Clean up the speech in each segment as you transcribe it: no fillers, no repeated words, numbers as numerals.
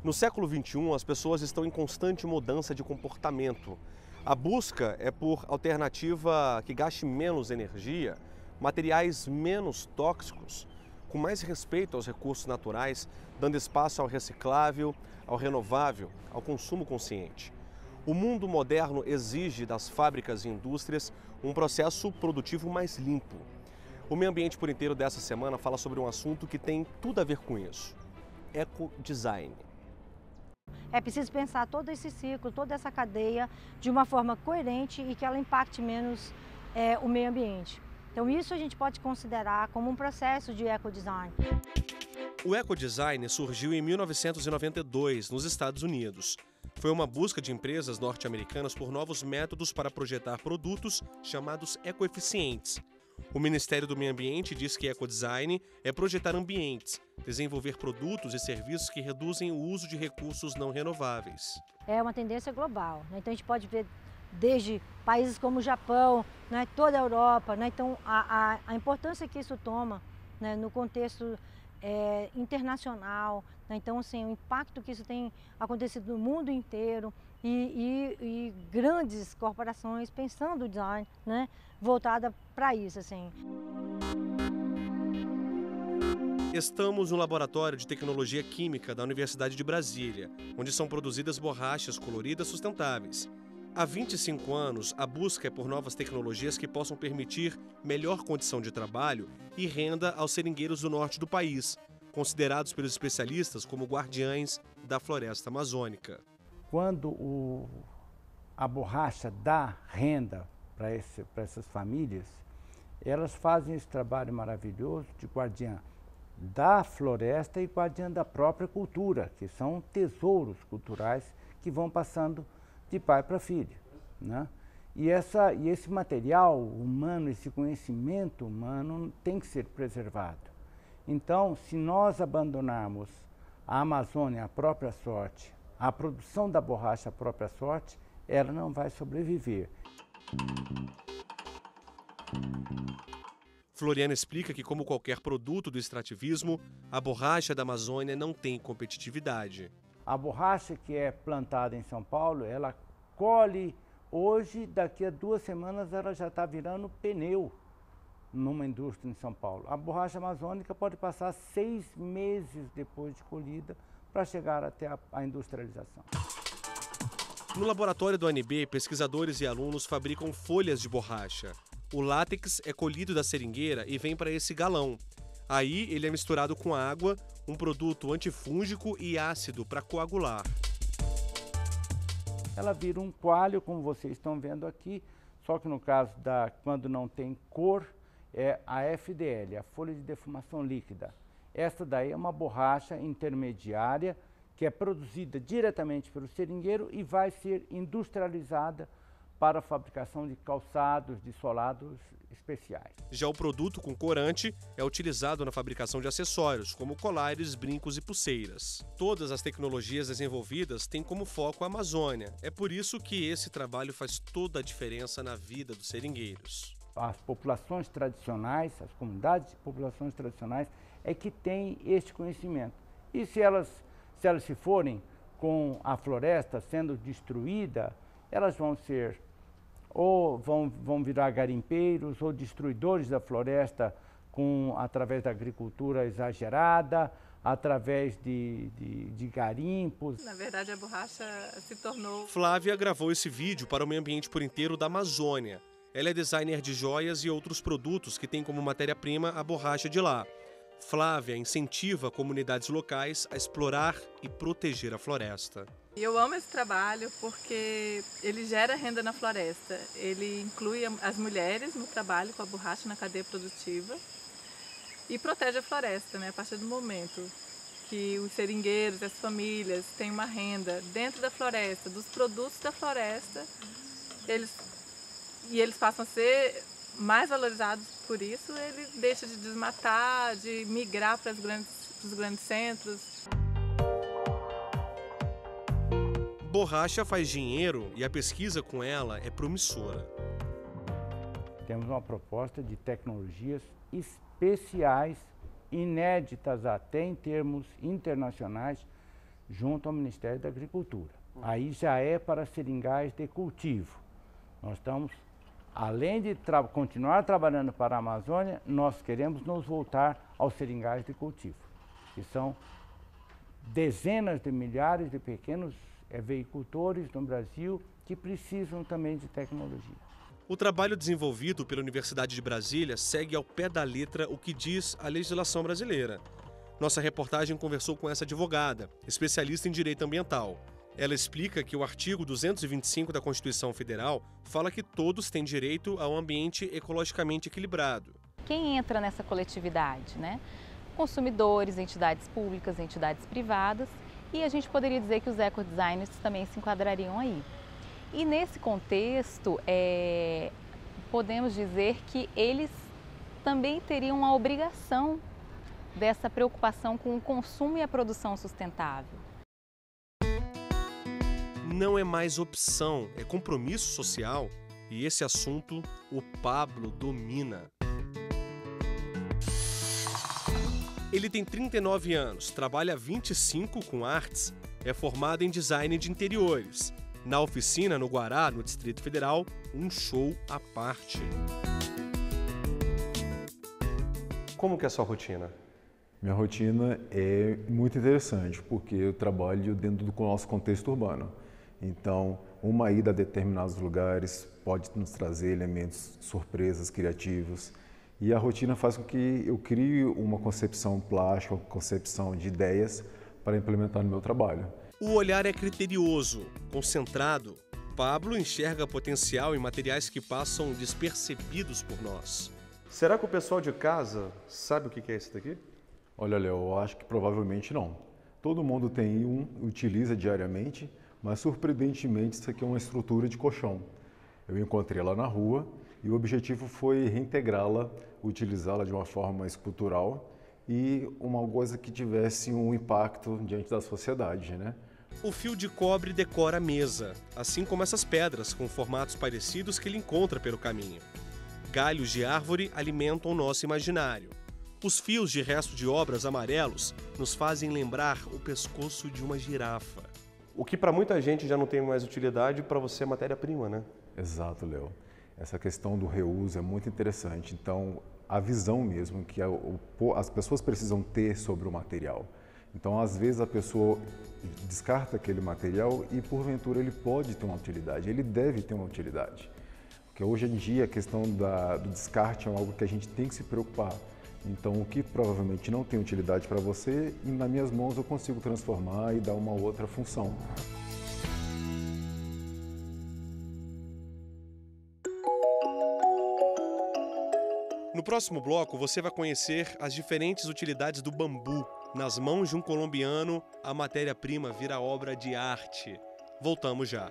No século XXI, as pessoas estão em constante mudança de comportamento. A busca é por alternativa que gaste menos energia, materiais menos tóxicos, com mais respeito aos recursos naturais, dando espaço ao reciclável, ao renovável, ao consumo consciente. O mundo moderno exige das fábricas e indústrias um processo produtivo mais limpo. O Meio Ambiente por Inteiro dessa semana fala sobre um assunto que tem tudo a ver com isso: ecodesign. É preciso pensar todo esse ciclo, toda essa cadeia de uma forma coerente e que ela impacte menos o meio ambiente. Então isso a gente pode considerar como um processo de ecodesign. O ecodesign surgiu em 1992, nos Estados Unidos. Foi uma busca de empresas norte-americanas por novos métodos para projetar produtos chamados ecoeficientes. O Ministério do Meio Ambiente diz que ecodesign é projetar ambientes, desenvolver produtos e serviços que reduzem o uso de recursos não renováveis. É uma tendência global, né? Então a gente pode ver desde países como o Japão, né, toda a Europa, né? Então a importância que isso toma, né, no contexto internacional, né? Então assim, o impacto que isso tem acontecido no mundo inteiro e grandes corporações pensando o design, né, voltada para isso, assim. Estamos no Laboratório de Tecnologia Química da Universidade de Brasília, onde são produzidas borrachas coloridas sustentáveis. Há 25 anos, a busca é por novas tecnologias que possam permitir melhor condição de trabalho e renda aos seringueiros do norte do país, considerados pelos especialistas como guardiães da floresta amazônica. Quando a borracha dá renda para essas famílias, elas fazem esse trabalho maravilhoso de guardiã da floresta e guardiã da própria cultura, que são tesouros culturais que vão passando de pai para filho, né? E esse material humano, esse conhecimento humano tem que ser preservado. Então, se nós abandonarmos a Amazônia à própria sorte, a produção da borracha à própria sorte, ela não vai sobreviver. Floriana explica que, como qualquer produto do extrativismo, a borracha da Amazônia não tem competitividade. A borracha que é plantada em São Paulo, ela colhe hoje, daqui a 2 semanas ela já está virando pneu numa indústria em São Paulo. A borracha amazônica pode passar 6 meses depois de colhida para chegar até a industrialização. No laboratório do ANB, pesquisadores e alunos fabricam folhas de borracha. O látex é colhido da seringueira e vem para esse galão. Aí ele é misturado com água, um produto antifúngico e ácido para coagular. Ela vira um coalho, como vocês estão vendo aqui, só que no caso quando não tem cor, é a FDL, a folha de defumação líquida. Esta daí é uma borracha intermediária que é produzida diretamente pelo seringueiro e vai ser industrializada para a fabricação de calçados, de solados especiais. Já o produto com corante é utilizado na fabricação de acessórios, como colares, brincos e pulseiras. Todas as tecnologias desenvolvidas têm como foco a Amazônia. É por isso que esse trabalho faz toda a diferença na vida dos seringueiros. As populações tradicionais, as comunidades de populações tradicionais é que têm este conhecimento. E se elas se forem com a floresta sendo destruída, elas vão ser ou vão virar garimpeiros ou destruidores da floresta através da agricultura exagerada, através de garimpos. Na verdade, a borracha se tornou... Flávia gravou esse vídeo para o Meio Ambiente por Inteiro da Amazônia. Ela é designer de joias e outros produtos que tem como matéria-prima a borracha de lá. Flávia incentiva comunidades locais a explorar e proteger a floresta. Eu amo esse trabalho porque ele gera renda na floresta. Ele inclui as mulheres no trabalho com a borracha na cadeia produtiva e protege a floresta, né? A partir do momento que os seringueiros, as famílias têm uma renda dentro da floresta, dos produtos da floresta, eles passam a ser mais valorizados por isso, ele deixa de desmatar, de migrar para os grandes centros. Borracha faz dinheiro e a pesquisa com ela é promissora. Temos uma proposta de tecnologias especiais, inéditas até em termos internacionais, junto ao Ministério da Agricultura. Aí já é para seringais de cultivo. Nós estamos, além de continuar trabalhando para a Amazônia, nós queremos nos voltar aos seringais de cultivo, que são dezenas de milhares de pequenos veicultores no Brasil que precisam também de tecnologia. O trabalho desenvolvido pela Universidade de Brasília segue ao pé da letra o que diz a legislação brasileira. Nossa reportagem conversou com essa advogada, especialista em direito ambiental. Ela explica que o artigo 225 da Constituição Federal fala que todos têm direito a um ambiente ecologicamente equilibrado. Quem entra nessa coletividade, né? Consumidores, entidades públicas, entidades privadas, e a gente poderia dizer que os ecodesigners também se enquadrariam aí. E nesse contexto, podemos dizer que eles também teriam a obrigação dessa preocupação com o consumo e a produção sustentável. Não é mais opção, é compromisso social, e esse assunto o Pablo domina. Ele tem 39 anos, trabalha há 25 com artes, é formado em design de interiores. Na oficina, no Guará, no Distrito Federal, um show à parte. Como que é a sua rotina? Minha rotina é muito interessante, porque eu trabalho dentro do nosso contexto urbano. Então, uma ida a determinados lugares pode nos trazer elementos, surpresas, criativos. E a rotina faz com que eu crie uma concepção plástica, uma concepção de ideias para implementar no meu trabalho. O olhar é criterioso, concentrado. Pablo enxerga potencial em materiais que passam despercebidos por nós. Será que o pessoal de casa sabe o que é esse daqui? Olha, Léo, eu acho que provavelmente não. Todo mundo tem utiliza diariamente, mas surpreendentemente isso aqui é uma estrutura de colchão. Eu encontrei ela na rua e o objetivo foi reintegrá-la, utilizá-la de uma forma escultural e uma coisa que tivesse um impacto diante da sociedade, né? O fio de cobre decora a mesa, assim como essas pedras com formatos parecidos que ele encontra pelo caminho. Galhos de árvore alimentam o nosso imaginário. Os fios de resto de obras amarelos nos fazem lembrar o pescoço de uma girafa. O que para muita gente já não tem mais utilidade, para você é matéria-prima, né? Exato, Léo. Essa questão do reuso é muito interessante. Então, a visão mesmo que as pessoas precisam ter sobre o material. Então, às vezes, a pessoa descarta aquele material e, porventura, ele pode ter uma utilidade, ele deve ter uma utilidade. Porque hoje em dia a questão do descarte é algo que a gente tem que se preocupar. Então, o que provavelmente não tem utilidade para você, nas minhas mãos eu consigo transformar e dar uma outra função. No próximo bloco, você vai conhecer as diferentes utilidades do bambu. Nas mãos de um colombiano, a matéria-prima vira obra de arte. Voltamos já.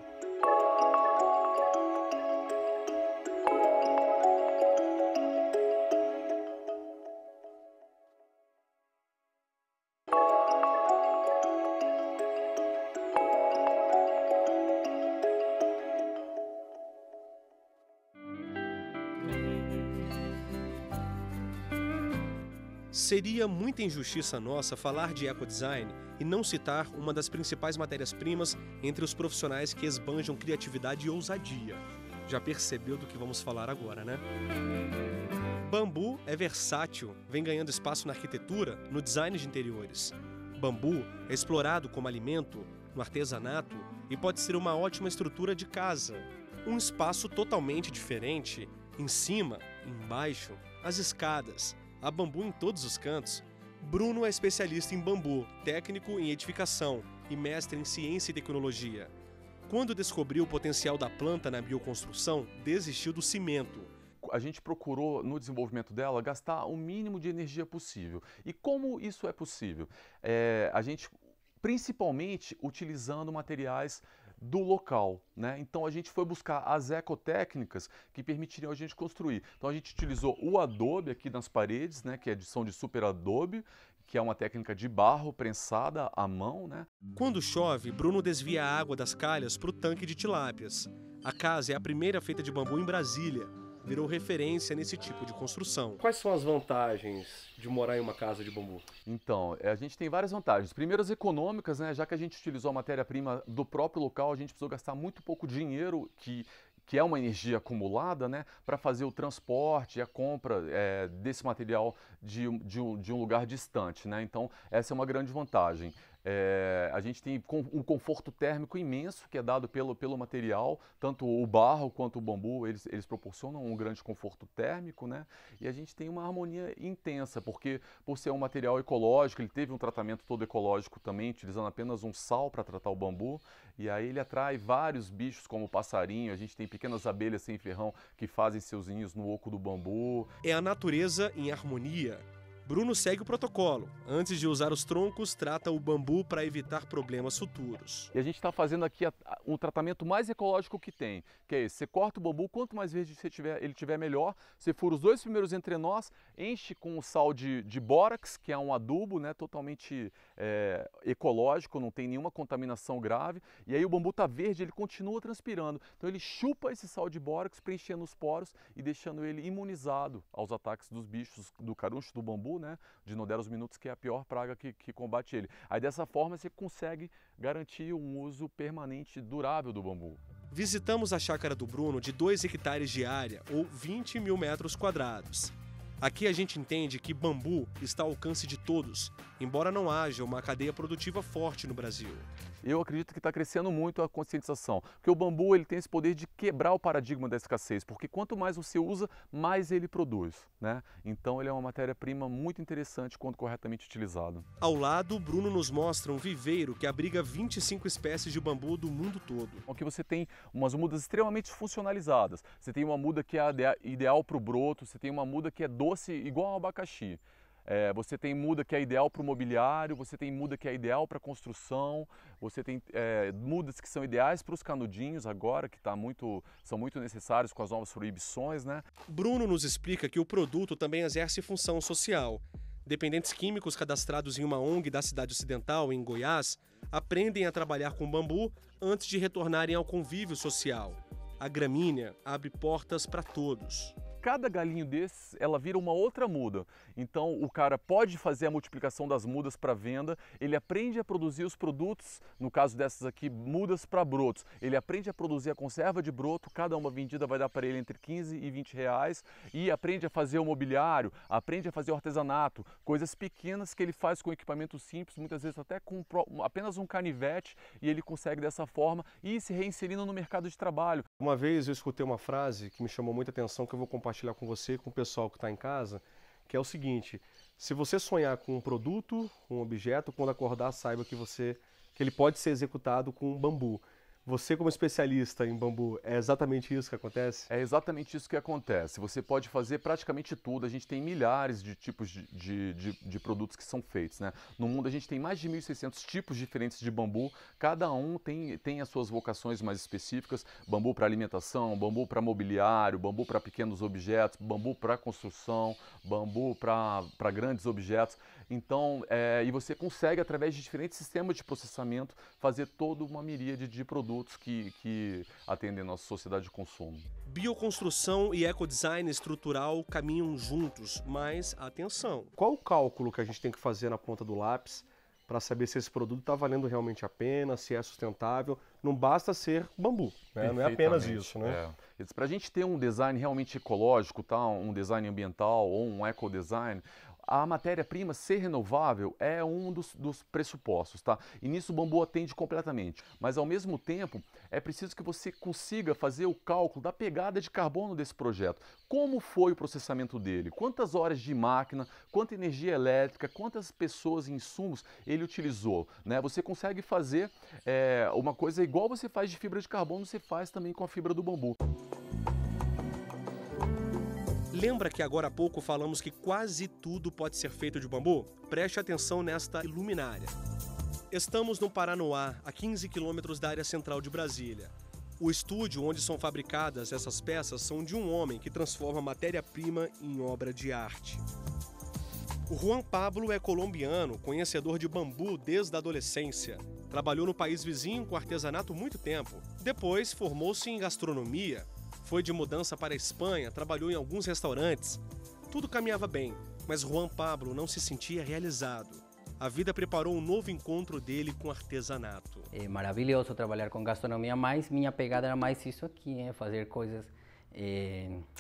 Seria muita injustiça nossa falar de ecodesign e não citar uma das principais matérias-primas entre os profissionais que esbanjam criatividade e ousadia. Já percebeu do que vamos falar agora, né? Bambu é versátil, vem ganhando espaço na arquitetura, no design de interiores. Bambu é explorado como alimento, no artesanato e pode ser uma ótima estrutura de casa. Um espaço totalmente diferente, em cima, embaixo, as escadas. Há bambu em todos os cantos. Bruno é especialista em bambu, técnico em edificação e mestre em ciência e tecnologia. Quando descobriu o potencial da planta na bioconstrução, desistiu do cimento. A gente procurou, no desenvolvimento dela, gastar o mínimo de energia possível. E como isso é possível? A gente, principalmente, utilizando materiais do local, né? Então a gente foi buscar as ecotécnicas que permitiriam a gente construir. Então a gente utilizou o adobe aqui nas paredes, né? Que são de super adobe, que é uma técnica de barro prensada à mão, né? Quando chove, Bruno desvia a água das calhas para o tanque de tilápias. A casa é a primeira feita de bambu em Brasília. virou referência nesse tipo de construção. Quais são as vantagens de morar em uma casa de bambu? Então, a gente tem várias vantagens. Primeiro, as econômicas, né? Já que a gente utilizou a matéria-prima do próprio local, a gente precisou gastar muito pouco dinheiro, que é uma energia acumulada, né, para fazer o transporte e a compra desse material de um lugar distante, né? Então, essa é uma grande vantagem. A gente tem um conforto térmico imenso que é dado pelo material, tanto o barro quanto o bambu, eles proporcionam um grande conforto térmico, né? E a gente tem uma harmonia intensa, porque por ser um material ecológico, ele teve um tratamento todo ecológico também, utilizando apenas um sal para tratar o bambu, e aí ele atrai vários bichos como o passarinho, a gente tem pequenas abelhas sem ferrão que fazem seus ninhos no oco do bambu. É a natureza em harmonia. Bruno segue o protocolo. Antes de usar os troncos, trata o bambu para evitar problemas futuros. E a gente está fazendo aqui um tratamento mais ecológico que tem, que é esse. Você corta o bambu, quanto mais verde ele tiver, melhor. Você fura os 2 primeiros entrenós, enche com o sal de bórax, que é um adubo, né, totalmente ecológico, não tem nenhuma contaminação grave. E aí o bambu está verde, ele continua transpirando. Então ele chupa esse sal de bórax, preenchendo os poros e deixando ele imunizado aos ataques dos bichos, do caruncho do bambu, né, de Noderos minutos, que é a pior praga que combate ele. Aí dessa forma você consegue garantir um uso permanente durável do bambu. Visitamos a chácara do Bruno de 2 hectares de área, ou 20 mil metros quadrados. Aqui a gente entende que bambu está ao alcance de todos, embora não haja uma cadeia produtiva forte no Brasil. Eu acredito que está crescendo muito a conscientização, porque o bambu ele tem esse poder de quebrar o paradigma da escassez, porque quanto mais você usa, mais ele produz, né? Então ele é uma matéria-prima muito interessante quando corretamente utilizado. Ao lado, Bruno nos mostra um viveiro que abriga 25 espécies de bambu do mundo todo. Aqui você tem umas mudas extremamente funcionalizadas. Você tem uma muda que é ideal para o broto, você tem uma muda que é doce igual ao abacaxi. Você tem muda que é ideal para o mobiliário, você tem muda que é ideal para a construção, você tem mudas que são ideais para os canudinhos agora, que são muito necessários com as novas proibições, né? Bruno nos explica que o produto também exerce função social. Dependentes químicos cadastrados em uma ONG da cidade ocidental, em Goiás, aprendem a trabalhar com bambu antes de retornarem ao convívio social. A gramínea abre portas para todos. Cada galinho desses, ela vira uma outra muda. Então o cara pode fazer a multiplicação das mudas para venda, ele aprende a produzir os produtos, no caso dessas aqui, mudas para brotos. Ele aprende a produzir a conserva de broto, cada uma vendida vai dar para ele entre 15 e 20 reais, e aprende a fazer o mobiliário, aprende a fazer o artesanato, coisas pequenas que ele faz com equipamento simples, muitas vezes até com apenas um canivete, e ele consegue dessa forma ir se reinserindo no mercado de trabalho. Uma vez eu escutei uma frase que me chamou muita atenção, que eu vou compartilhar com você e com o pessoal que está em casa, que é o seguinte: se você sonhar com um produto, um objeto, quando acordar saiba que ele pode ser executado com bambu. Você, como especialista em bambu, é exatamente isso que acontece? É exatamente isso que acontece. Você pode fazer praticamente tudo. A gente tem milhares de tipos de produtos que são feitos, né? No mundo a gente tem mais de 1.600 tipos diferentes de bambu. Cada um tem as suas vocações mais específicas. Bambu para alimentação, bambu para mobiliário, bambu para pequenos objetos, bambu para construção, bambu para grandes objetos. Então, e você consegue, através de diferentes sistemas de processamento, fazer toda uma miríade de produtos que atendem a nossa sociedade de consumo. Bioconstrução e ecodesign estrutural caminham juntos, mas atenção. Qual o cálculo que a gente tem que fazer na ponta do lápis para saber se esse produto está valendo realmente a pena, se é sustentável? Não basta ser bambu, né? Não é apenas isso, né? Para a gente ter um design realmente ecológico, tá? Um design ambiental ou um ecodesign, a matéria-prima ser renovável é um dos pressupostos, tá? E nisso o bambu atende completamente. Mas ao mesmo tempo, é preciso que você consiga fazer o cálculo da pegada de carbono desse projeto. Como foi o processamento dele? Quantas horas de máquina, quanta energia elétrica, quantas pessoas e insumos ele utilizou, né? Você consegue fazer uma coisa igual você faz de fibra de carbono, você faz também com a fibra do bambu. Lembra que agora há pouco falamos que quase tudo pode ser feito de bambu? Preste atenção nesta luminária. Estamos no Paranoá, a 15 quilômetros da área central de Brasília. O estúdio onde são fabricadas essas peças são de um homem que transforma matéria-prima em obra de arte. O Juan Pablo é colombiano, conhecedor de bambu desde a adolescência. Trabalhou no país vizinho com artesanato muito tempo. Depois formou-se em gastronomia. Foi de mudança para a Espanha, trabalhou em alguns restaurantes. Tudo caminhava bem, mas Juan Pablo não se sentia realizado. A vida preparou um novo encontro dele com artesanato. É maravilhoso trabalhar com gastronomia, mas minha pegada era mais isso aqui, fazer coisas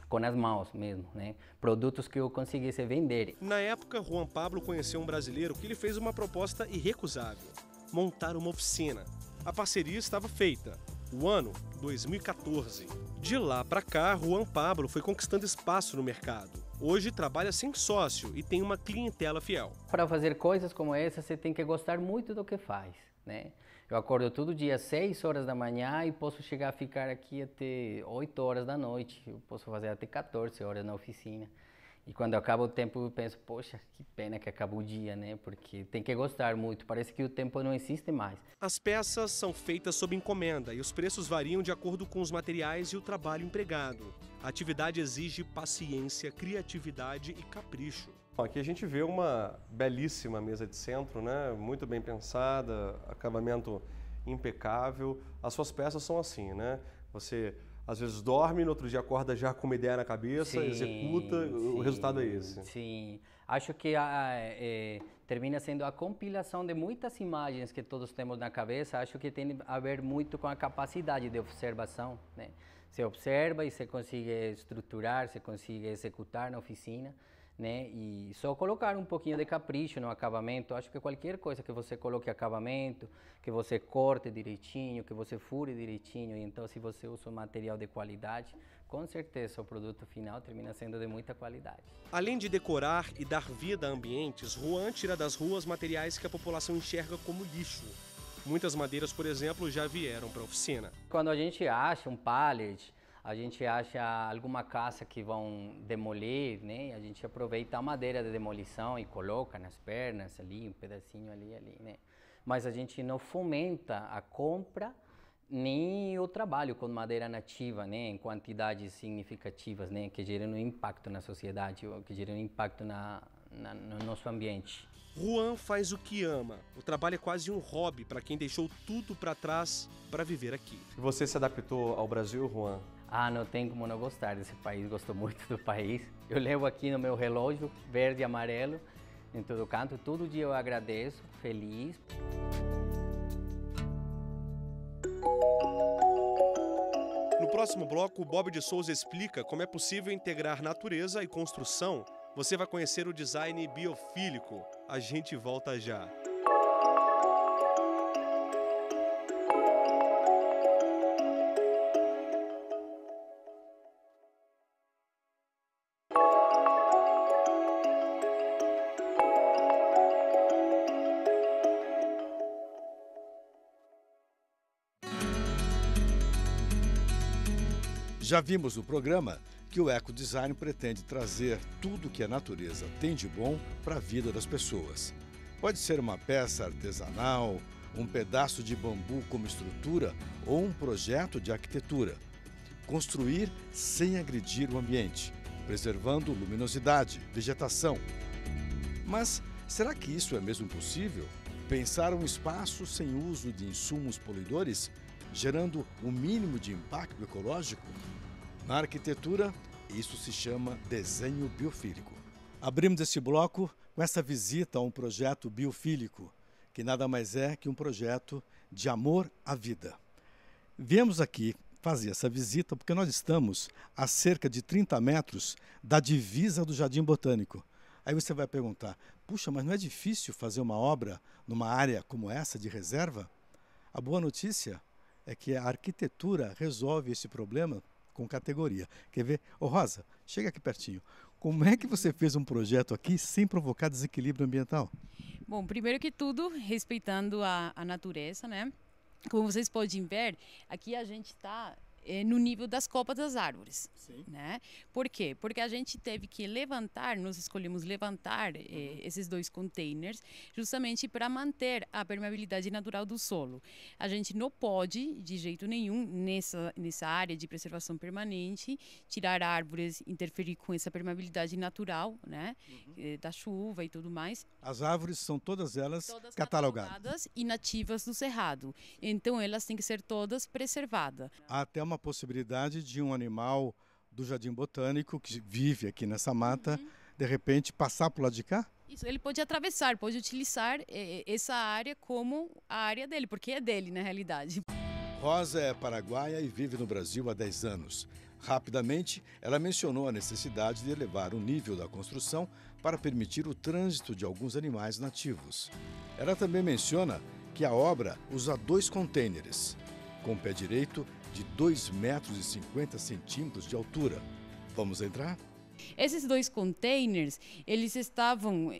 com as mãos mesmo, né? Produtos que eu conseguisse vender. Na época, Juan Pablo conheceu um brasileiro que lhe fez uma proposta irrecusável: montar uma oficina. A parceria estava feita. O ano 2014. De lá para cá, Juan Pablo foi conquistando espaço no mercado. Hoje trabalha sem sócio e tem uma clientela fiel. Para fazer coisas como essa, você tem que gostar muito do que faz, né? Eu acordo todo dia às 6 horas da manhã e posso chegar a ficar aqui até 8 horas da noite. Eu posso fazer até 14 horas na oficina. E quando acaba o tempo eu penso, poxa, que pena que acabou o dia, né? Porque tem que gostar muito, parece que o tempo não existe mais. As peças são feitas sob encomenda e os preços variam de acordo com os materiais e o trabalho empregado. A atividade exige paciência, criatividade e capricho. Aqui a gente vê uma belíssima mesa de centro, né? Muito bem pensada, acabamento impecável. As suas peças são assim, né? Você às vezes dorme, no outro dia acorda já com uma ideia na cabeça, sim, executa, o resultado é esse. Sim, acho que termina sendo a compilação de muitas imagens que todos temos na cabeça. Acho que tem a ver muito com a capacidade de observação, né? Você observa e você consegue estruturar, você consegue executar na oficina, né? E só colocar um pouquinho de capricho no acabamento. Acho que qualquer coisa que você coloque acabamento, que você corte direitinho, que você fure direitinho, e então se você usa um material de qualidade, com certeza o produto final termina sendo de muita qualidade. Além de decorar e dar vida a ambientes, Juan tira das ruas materiais que a população enxerga como lixo. Muitas madeiras, por exemplo, já vieram para a oficina. Quando a gente acha um pallet, a gente acha alguma casa que vão demolir, né? A gente aproveita a madeira de demolição e coloca nas pernas ali, um pedacinho ali, né? Mas a gente não fomenta a compra nem o trabalho com madeira nativa, né? Em quantidades significativas, né? Que geram um impacto na sociedade, que geram um impacto no nosso ambiente. Juan faz o que ama. O trabalho é quase um hobby para quem deixou tudo para trás para viver aqui. Você se adaptou ao Brasil, Juan? Ah, não tem como não gostar desse país, gosto muito do país. Eu levo aqui no meu relógio, verde e amarelo, em todo canto. Todo dia eu agradeço, feliz. No próximo bloco, o Bob de Souza explica como é possível integrar natureza e construção. Você vai conhecer o design biofílico. A gente volta já. Já vimos no programa que o ecodesign pretende trazer tudo que a natureza tem de bom para a vida das pessoas. Pode ser uma peça artesanal, um pedaço de bambu como estrutura ou um projeto de arquitetura. Construir sem agredir o ambiente, preservando luminosidade, vegetação. Mas será que isso é mesmo possível? Pensar um espaço sem uso de insumos poluidores, gerando o mínimo de impacto ecológico? Na arquitetura, isso se chama desenho biofílico. Abrimos esse bloco com essa visita a um projeto biofílico, que nada mais é que um projeto de amor à vida. Viemos aqui fazer essa visita porque nós estamos a cerca de 30 metros da divisa do Jardim Botânico. Aí você vai perguntar, puxa, mas não é difícil fazer uma obra numa área como essa de reserva? A boa notícia é que a arquitetura resolve esse problema com categoria. Quer ver? Ô Rosa, chega aqui pertinho. Como é que você fez um projeto aqui sem provocar desequilíbrio ambiental? Bom, primeiro que tudo, respeitando a natureza, né? Como vocês podem ver, aqui a gente está no nível das copas das árvores. Sim. Né? Por quê? Porque a gente teve que levantar, nós escolhemos levantar esses 2 containers justamente para manter a permeabilidade natural do solo. A gente não pode, de jeito nenhum, nessa área de preservação permanente, tirar árvores, interferir com essa permeabilidade natural, né? Da chuva e tudo mais. As árvores são todas elas catalogadas e nativas do cerrado. Então, elas têm que ser todas preservadas. Há até uma uma possibilidade de um animal do Jardim Botânico, que vive aqui nessa mata, de repente passar por lá de cá? Isso, ele pode atravessar, pode utilizar essa área como a área dele, porque é dele na realidade. Rosa é paraguaia e vive no Brasil há 10 anos. Rapidamente, ela mencionou a necessidade de elevar o nível da construção para permitir o trânsito de alguns animais nativos. Ela também menciona que a obra usa 2 contêineres, com pé direito de 2,50 metros de altura. Vamos entrar? Esses 2 containers, eles estavam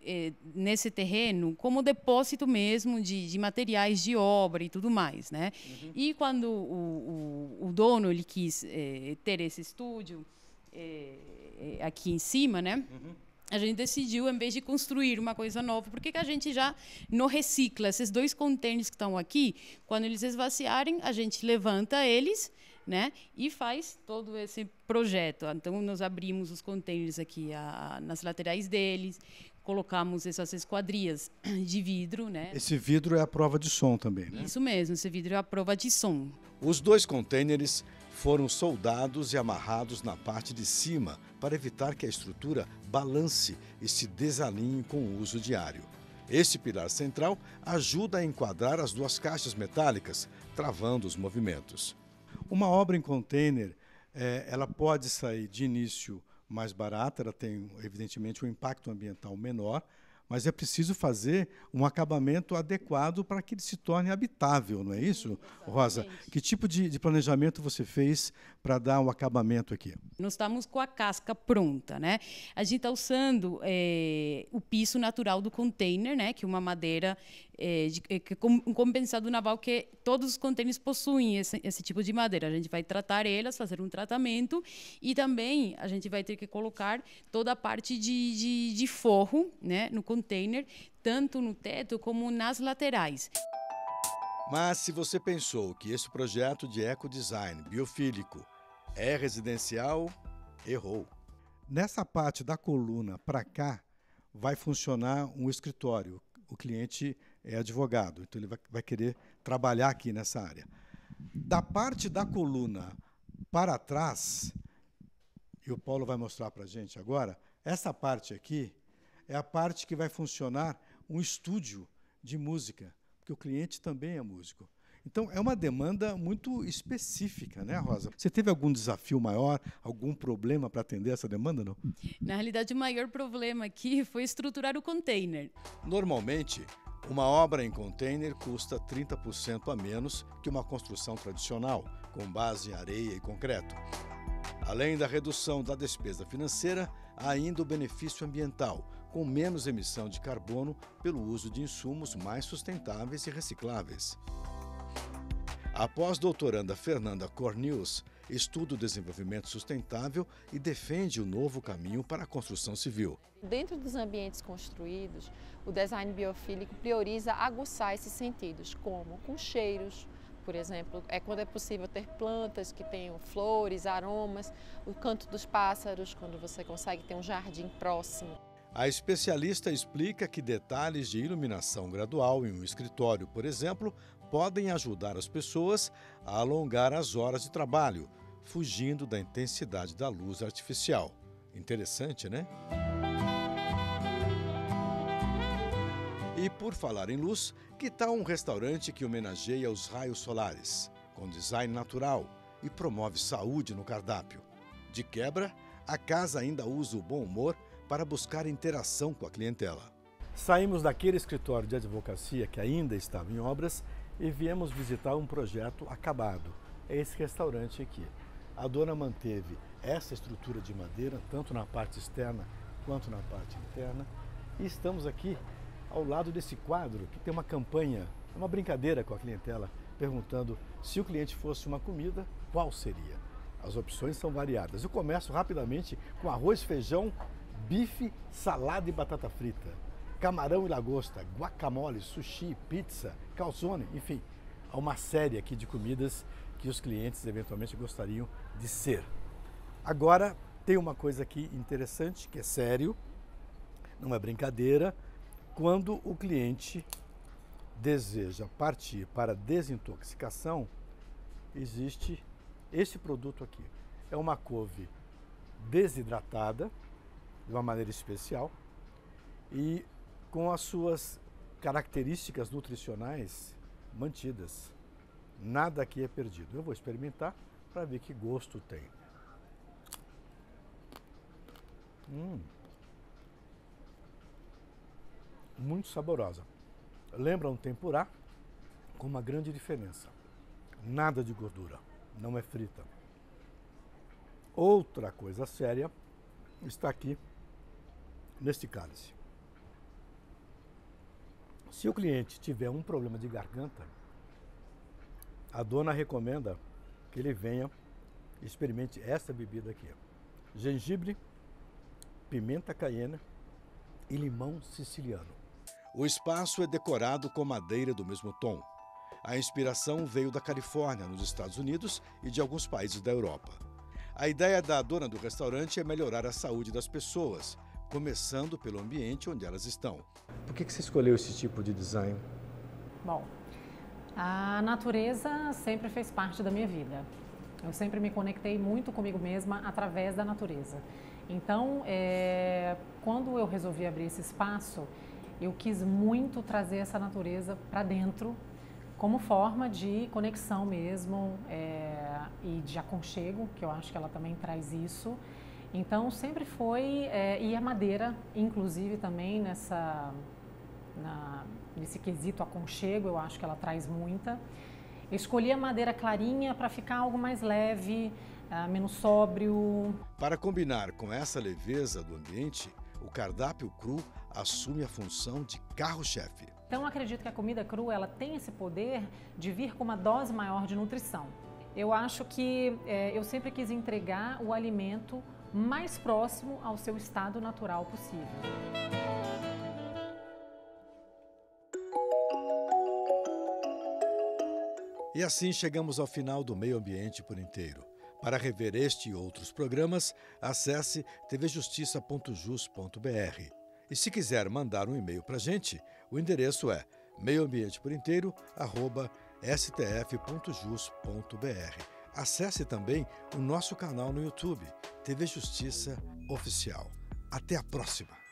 nesse terreno como depósito mesmo de materiais de obra e tudo mais, né? E quando o dono ele quis ter esse estúdio aqui em cima, né? A gente decidiu, em vez de construir uma coisa nova, por que a gente já não recicla esses 2 containers que estão aqui? Quando eles esvaziarem, a gente levanta eles, né, e faz todo esse projeto. Então, nós abrimos os containers aqui nas laterais deles, colocamos essas esquadrias de vidro, né? Esse vidro é a prova de som também, né? Isso mesmo, esse vidro é a prova de som. Os 2 contêineres foram soldados e amarrados na parte de cima para evitar que a estrutura balance e se desalinhe com o uso diário. Esse pilar central ajuda a enquadrar as 2 caixas metálicas, travando os movimentos. Uma obra em container, ela pode sair de início mais barata, ela tem, evidentemente, um impacto ambiental menor, mas é preciso fazer um acabamento adequado para que ele se torne habitável, não é isso, Rosa? Que tipo de planejamento você fez para dar um acabamento aqui? Nós estamos com a casca pronta, né? A gente está usando o piso natural do container, né? Que é uma madeira um compensado naval que todos os containers possuem esse tipo de madeira. A gente vai tratar elas, fazer um tratamento e também a gente vai ter que colocar toda a parte de forro, né? No container, tanto no teto como nas laterais. Mas se você pensou que esse projeto de ecodesign biofílico é residencial, errou. Nessa parte da coluna para cá vai funcionar um escritório. O cliente é advogado, então ele vai querer trabalhar aqui nessa área. Da parte da coluna para trás, e o Paulo vai mostrar para a gente agora, essa parte aqui é a parte que vai funcionar um estúdio de música, porque o cliente também é músico. Então, é uma demanda muito específica, né, Rosa? Você teve algum desafio maior, algum problema para atender essa demanda, não? Na realidade, o maior problema aqui foi estruturar o container. Normalmente, uma obra em container custa 30% a menos que uma construção tradicional, com base em areia e concreto. Além da redução da despesa financeira, há ainda o benefício ambiental, com menos emissão de carbono pelo uso de insumos mais sustentáveis e recicláveis. A pós-doutoranda Fernanda Cornils estuda o desenvolvimento sustentável e defende o novo caminho para a construção civil. Dentro dos ambientes construídos, o design biofílico prioriza aguçar esses sentidos, como com cheiros, por exemplo, quando é possível ter plantas que tenham flores, aromas, o canto dos pássaros, quando você consegue ter um jardim próximo. A especialista explica que detalhes de iluminação gradual em um escritório, por exemplo, podem ajudar as pessoas a alongar as horas de trabalho, fugindo da intensidade da luz artificial. Interessante, né? E por falar em luz, que tal um restaurante que homenageia os raios solares, com design natural e promove saúde no cardápio? De quebra, a casa ainda usa o bom humor para buscar interação com a clientela. Saímos daquele escritório de advocacia que ainda estava em obras e viemos visitar um projeto acabado. É esse restaurante aqui. A dona manteve essa estrutura de madeira, tanto na parte externa quanto na parte interna. E estamos aqui ao lado desse quadro que tem uma campanha, uma brincadeira com a clientela, perguntando se o cliente fosse uma comida, qual seria? As opções são variadas. Eu começo rapidamente com arroz, feijão, bife, salada e batata frita, camarão e lagosta, guacamole, sushi, pizza, calzone, enfim, há uma série aqui de comidas que os clientes eventualmente gostariam de ser. Agora, tem uma coisa aqui interessante, que é sério, não é brincadeira. Quando o cliente deseja partir para desintoxicação, existe esse produto aqui. É uma couve desidratada, de uma maneira especial, e com as suas características nutricionais mantidas. Nada aqui é perdido. Eu vou experimentar para ver que gosto tem. Muito saborosa. Lembra um tempurá, com uma grande diferença. Nada de gordura, não é frita. Outra coisa séria está aqui neste cálice. Se o cliente tiver um problema de garganta, a dona recomenda que ele venha e experimente essa bebida aqui. Gengibre, pimenta caiena e limão siciliano. O espaço é decorado com madeira do mesmo tom. A inspiração veio da Califórnia, nos Estados Unidos, e de alguns países da Europa. A ideia da dona do restaurante é melhorar a saúde das pessoas, começando pelo ambiente onde elas estão. Por que você escolheu esse tipo de design? Bom, a natureza sempre fez parte da minha vida. Eu sempre me conectei muito comigo mesma através da natureza. Então, quando eu resolvi abrir esse espaço, eu quis muito trazer essa natureza para dentro, como forma de conexão mesmo e de aconchego, que eu acho que ela também traz isso. Então, sempre foi, e a madeira, inclusive, também nesse quesito aconchego, eu acho que ela traz muita. Eu escolhi a madeira clarinha para ficar algo mais leve, menos sóbrio. Para combinar com essa leveza do ambiente, o cardápio cru assume a função de carro-chefe. Então, acredito que a comida crua ela tem esse poder de vir com uma dose maior de nutrição. Eu acho que eu sempre quis entregar o alimento mais próximo ao seu estado natural possível. E assim chegamos ao final do Meio Ambiente por Inteiro. Para rever este e outros programas, acesse tvjustiça.jus.br. E se quiser mandar um e-mail para a gente, o endereço é meioambienteporinteiro@stf.jus.br. Acesse também o nosso canal no YouTube, TV Justiça Oficial. Até a próxima!